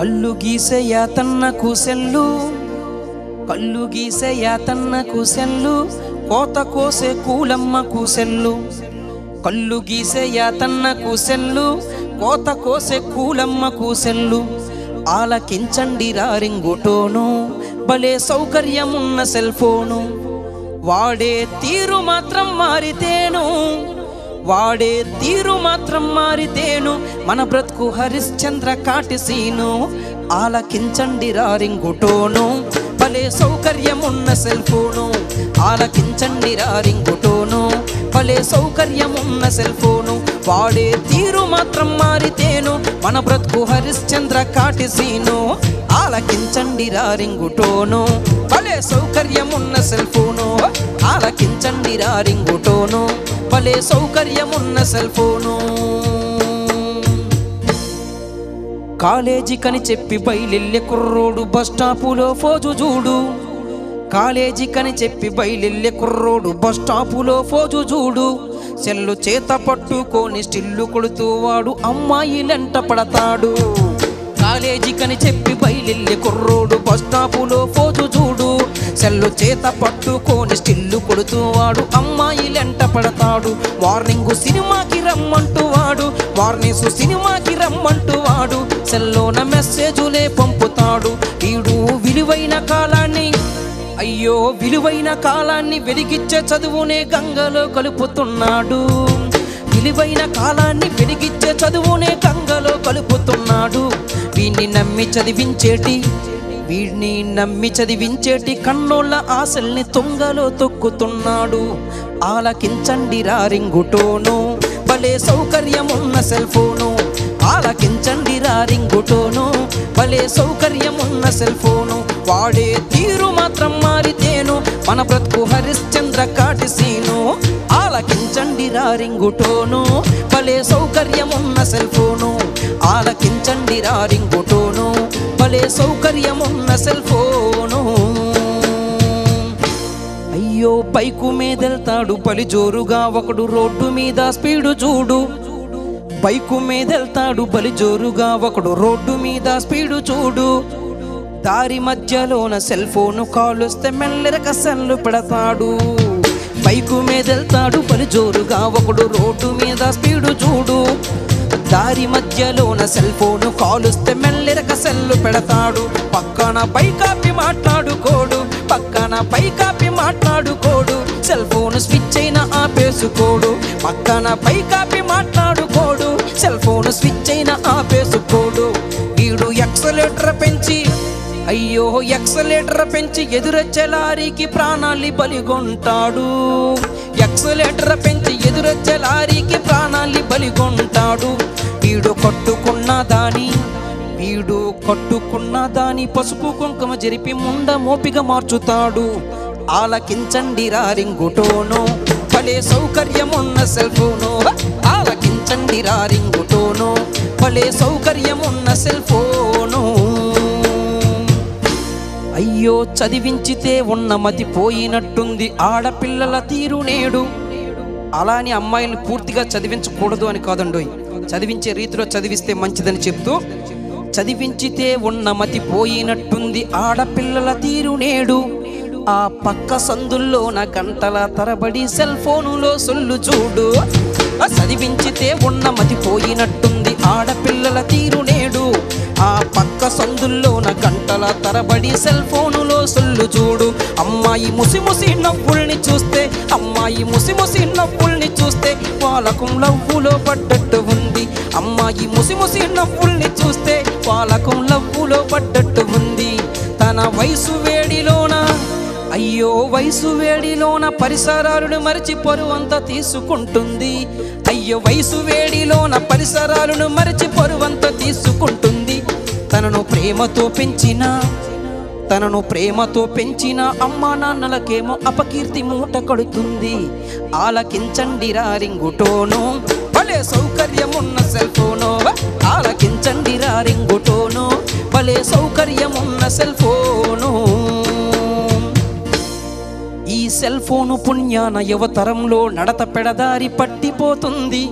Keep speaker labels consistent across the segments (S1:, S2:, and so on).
S1: కళ్ళు గీసే యాతన్నకు సెల్లు, కళ్ళు గీసే యాతన్నకు సెల్లు, కోత కోసే కూలమ్మకు సెల్లు. కళ్ళు గీసే యాతన్నకు సెల్లు, కోత కోసే కూలమ్మకు సెల్లు. ఆలకించండి రింగుటోను, భలే సౌకర్యమున్న సెల్ ఫోను. వాడే తీరు మాత్రం మారితేను, వాడే తీరు మాత్రం మారితేను మన బ్రతుకు హరిశ్చంద్ర కాటిసీను. ఆలకించండి రింగుటోను, భలే సౌకర్యమున్న సెల్ ఫోను. ఆలకించండి రింగుటోను, భలే సౌకర్యమున్న సెల్ ఫోను. వాడే తీరు మాత్రం మారితేను మన బ్రతుకు హరిశ్చంద్ర కాటిసీను. ఆలకించండి రింగుటోను, భలే సౌకర్యమున్న సెల్ ఫోను. ఆలకించండి రింగుటోను, భలే సౌకర్యమున్న సెల్ ఫోను. కాలేజీకని చెప్పి బయలెల్లె కుర్రోడు బస్ స్టాపులో ఫోజు చూడు. కాలేజీకని చెప్పి బయలెల్లె కుర్రోడు బస్ స్టాపులో ఫోజు చూడు. సెల్లు చేత పట్టుకొని స్టిల్లు కొడుతూ వాడు అమ్మాయిలంట పడతాడు. కాలేజీకని చెప్పి బయలెల్లె కుర్రోడు బస్ స్టాపులో ఫోజు చూడు. సెల్లు చేత పట్టుకొని స్టిల్లు కొడుతూ వాడు అమ్మాయిలంట పడతాడు. వార్నింగ్ సినిమాకి రమ్మంటూ వాడు, వార్నింగ్ సినిమాకి రమ్మంటూ వాడు సెల్లోన మెసేజులే పంపుతాడు. వీడు విలువైన కాలాన్ని, అయ్యో విలువైన కాలాన్ని వెలిగిచ్చే చదువునే గంగలో కలుపుతున్నాడు. విలువైన కాలాన్ని వెలిగిచ్చే చదువునే గంగలో కలుపుతున్నాడు. వీడిని నమ్మి చదివించేటి కన్నోళ్ళ ఆశల్ని తుంగలో తొక్కుతున్నాడు. ఆలకించండి రింగుటోను, భలే సౌకర్యమున్న సెల్ ఫోను. ఆలకించండి రింగుటోను, భలే సౌకర్యమున్న సెల్ ఫోను. వాడే తీరు మాత్రం మారితేను మన బ్రతుకు హరిశ్చంద్ర కాటిసీను. ఆలకించండి రింగుటోను, భలే సౌకర్యమున్న సెల్ ఫోను. ఆలకించండి రింగుటోను, భలే సౌకర్యమున్న సెల్ ఫోను. అయ్యో బైకు మీదెళ్తాడు బలి జోరుగా ఒకడు, రోడ్డు మీద స్పీడు చూడు. బైకు మీదెళ్తాడు బలి జోరుగా ఒకడు, రోడ్డు మీద స్పీడు చూడు. దారి మధ్యలోన సెల్ ఫోను కాలుస్తే మెల్లెరక సెల్లు పెడతాడు. బైకు మీదెళ్తాడు బలి జోరుగా ఒకడు, రోడ్డు మీద స్పీడు చూడు. దారి మధ్యలోన సెల్ ఫోను కాలుస్తే మెల్లెరక సెల్లు పెడతాడు. పక్కన పైకాపి మాట్లాడుకోడు, పక్కన పైకాపి మాట్లాడుకోడు. సెల్ ఫోను స్విచ్ అయినా ఆపేసుకోడు. పక్కన పైకాపి మాట్లాడుకోడు, సెల్ ఫోను స్విచ్ అయినా ఆపేసుకోడు. వీడు ఎక్సలేటర్ పెంచి, అయ్యో ఎక్సలేటర్ పెంచి ఎదురొచ్చే లారీకి ప్రాణాల్ని బలిగొంటాడు. ఎక్సలేటర్ పెంచి ఎదురొచ్చే లారీకి ప్రాణాల్ని బలిగొంటాడు. వీడు కట్టుకున్న దాని పసుపు కుంకుమ జరిపి ముండ మోపిగా మార్చుతాడు. ఆలకించండి రింగుటోను, భలే సౌకర్యమున్న సెల్ ఫోను. ఆలకించండి రింగుటోను, భలే సౌకర్యమున్న సెల్ ఫోను. అయ్యో చదివించితే ఉన్న మతి పోయినట్టుంది ఆడపిల్లల తీరు నేడు. అలాని అమ్మాయిని పూర్తిగా చదివించకూడదు అని కాదండోయ్, చదివించే రీతిలో చదివిస్తే మంచిదని చెప్తూ, చదివించితే ఉన్న మతి పోయినట్టుంది ఆడపిల్లల తీరు నేడు. ఆ పక్క సందుల్లోన గంటల తరబడి సెల్ ఫోనులో సొల్లు చూడు. చదివించితే ఉన్న మతి పోయినట్టుంది ఆడపిల్లల తీరు నేడు. ఆ పక్క సందుల్లోన గంటల తరబడి సెల్ ఫోనులో సొల్లు చూడు. అమ్మాయి ముసిముసి నవ్వుల్ని చూస్తే, అమ్మాయి ముసిముసి నవ్వుల్ని చూస్తే వాళ్ళకం లవ్వులో పడ్డట్టు ఉంది. అమ్మాయి ముసిముసి నవ్వుల్ని చూస్తే వాళ్ళకం లవ్వులో పడ్డట్టు ఉంది. తన వయసు వేడిలోన, అయ్యో వయసు వేడిలోన పరిసరాలను మరిచి పరువంతా తీసుకుంటుంది. అయ్యో వయసు వేడిలోన పరిసరాలను మరిచి పరువంతా తీసుకుంటుంది. తనను ప్రేమతో పెంచిన అమ్మా నాన్నలకేమో అపకీర్తి మూట కడుతుంది. ఆలకించండి రింగుటోను, భలే సౌకర్యమున్న సెల్ ఫోను. ఆలకించండి రింగుటోను, భలే సౌకర్యమున్న సెల్ ఫోను. ఈ సెల్ ఫోను పుణ్యాన యువతరంలో నడత పెడదారి పట్టిపోతుంది.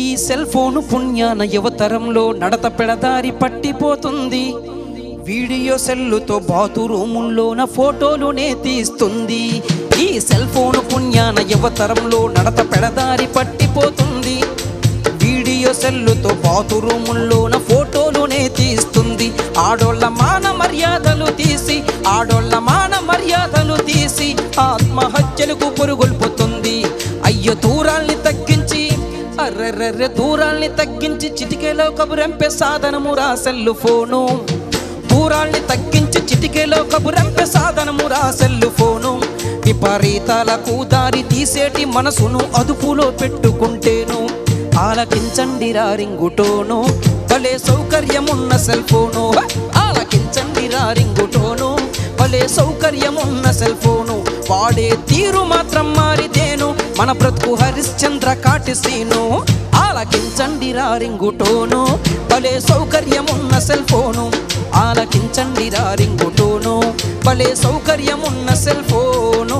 S1: ఈ సెల్ ఫోను పుణ్యాన యువతరంలో నడత పెడదారి పట్టిపోతుంది. వీడియో సెల్లుతో బాతురూముల్లోన ఫోటోలునే తీస్తుంది. ఈ సెల్ ఫోను పుణ్యాన యువతరంలో నడత పెడదారి పట్టిపోతుంది. వీడియో సెల్లుతో బాతురూముల్లోన ఫోటోలునే తీస్తుంది. ఆడోళ్ళ మాన మర్యాదలు తీసి ఆత్మహత్యలకు పురుగొల్పుతుంది. అయ్యో దూరాల్ని తగ్గించి దూరాల్ని తగ్గించి చిటికెలో కబురంపే సాధనమురా సెల్లు ఫోను. దూరాల్ని తగ్గించి చిటికెలో కబురంపే సాధనమురా సెల్లు ఫోను. విపరీతాలకు దారి తీసేటి మనసును అదుపులో పెట్టుకుంటేను. ఆలకించండి రా రింగుటోను, భలే సౌకర్యమున్న సెల్ ఫోను. ఆలకించండి రా రింగుటోను, భలే సౌకర్యమున్న సెల్ ఫోను. వాడే తీరు మాత్రం మారితేను మన బ్రతుకు హరిశ్చంద్ర కాటిసీను. ఆలకించండి రా రింగుటోను, భలే సౌకర్యమున్న సెల్ ఫోను. ఆలకించండి రా రింగుటోను, భలే సౌకర్యమున్న సెల్ ఫోను.